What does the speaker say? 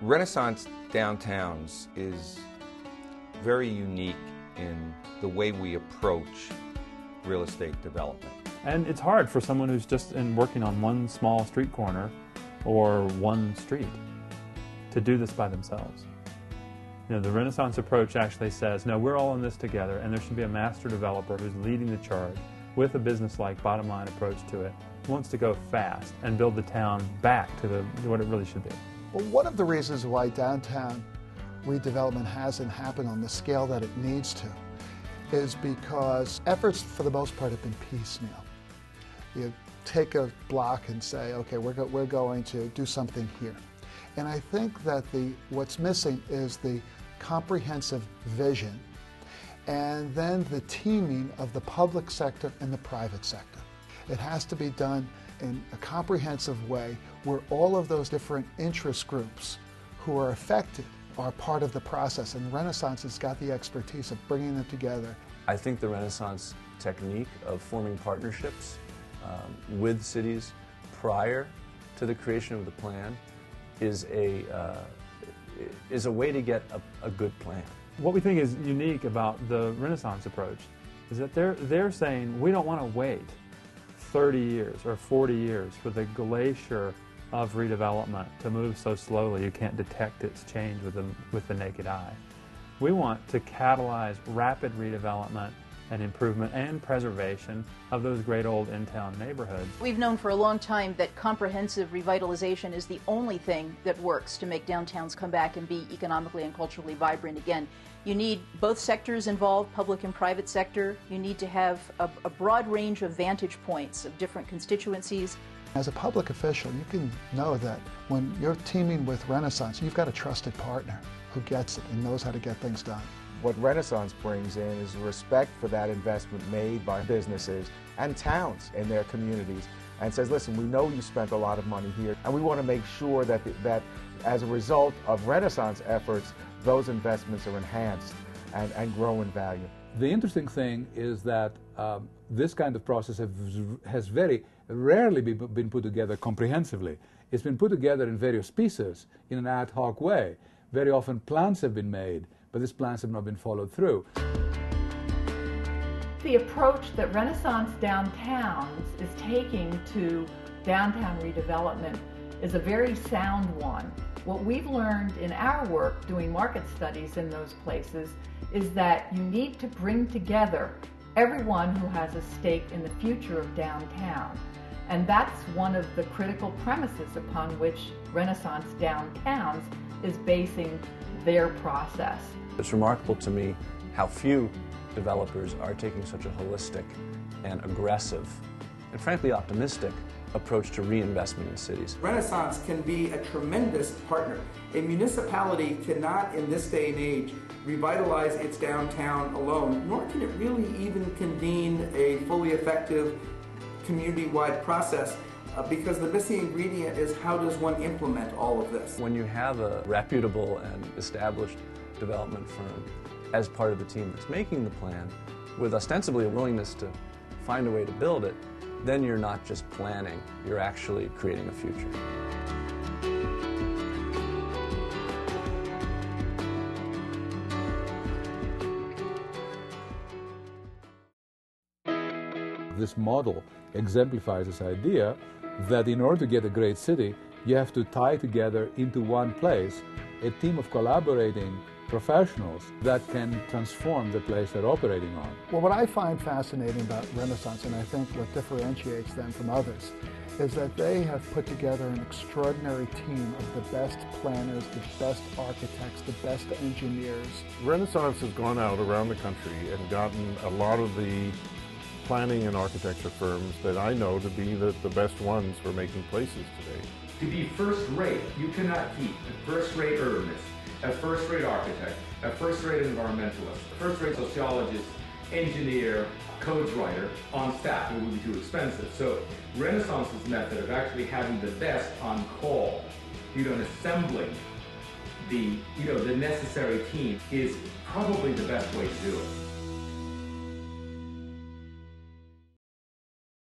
Renaissance Downtowns is very unique in the way we approach real estate development. And it's hard for someone who's just working on one small street corner or one street to do this by themselves. You know, the Renaissance approach actually says, no, we're all in this together, and there should be a master developer who's leading the charge with a business-like bottom-line approach to it, who wants to go fast and build the town back to what it really should be. Well, one of the reasons why downtown redevelopment hasn't happened on the scale that it needs to is because efforts, for the most part, have been piecemeal. You take a block and say, okay, we're going to do something here. And I think that what's missing is the comprehensive vision and then the teaming of the public sector and the private sector. It has to be done in a comprehensive way where all of those different interest groups who are affected are part of the process, and Renaissance has got the expertise of bringing them together. I think the Renaissance technique of forming partnerships with cities prior to the creation of the plan is a way to get a good plan. What we think is unique about the Renaissance approach is that they're saying we don't want to wait 30 years or 40 years for the glacier of redevelopment to move so slowly you can't detect its change with the naked eye. We want to catalyze rapid redevelopment and improvement and preservation of those great old in-town neighborhoods. We've known for a long time that comprehensive revitalization is the only thing that works to make downtowns come back and be economically and culturally vibrant again. You need both sectors involved, public and private sector. You need to have a broad range of vantage points of different constituencies. As a public official, you can know that when you're teaming with Renaissance, you've got a trusted partner who gets it and knows how to get things done. What Renaissance brings in is respect for that investment made by businesses and towns in their communities, and says, listen, we know you spent a lot of money here, and we want to make sure that as a result of Renaissance efforts, those investments are enhanced and grow in value. The interesting thing is that this kind of process has very rarely been put together comprehensively. It's been put together in various pieces in an ad hoc way. Very often plans have been made, but these plans have not been followed through. The approach that Renaissance Downtowns is taking to downtown redevelopment is a very sound one. What we've learned in our work doing market studies in those places is that you need to bring together everyone who has a stake in the future of downtown. And that's one of the critical premises upon which Renaissance Downtowns is basing their process. It's remarkable to me how few developers are taking such a holistic and aggressive and frankly optimistic approach to reinvestment in cities. Renaissance can be a tremendous partner. A municipality cannot, in this day and age, revitalize its downtown alone, nor can it really even convene a fully effective community-wide process because the missing ingredient is how does one implement all of this? When you have a reputable and established development firm as part of the team that's making the plan, with ostensibly a willingness to find a way to build it, then you're not just planning, you're actually creating a future. This model exemplifies this idea that in order to get a great city, you have to tie together into one place a team of collaborating professionals that can transform the place they're operating on. Well, what I find fascinating about Renaissance, and I think what differentiates them from others, is that they have put together an extraordinary team of the best planners, the best architects, the best engineers. Renaissance has gone out around the country and gotten a lot of the planning and architecture firms that I know to be the best ones for making places today. To be first rate, you cannot keep a first-rate urbanist, a first-rate architect, a first-rate environmentalist, a first-rate sociologist, engineer, codes writer on staff. It would be too expensive. So Renaissance's method of actually having the best on call, and assembling the necessary team is probably the best way to do it.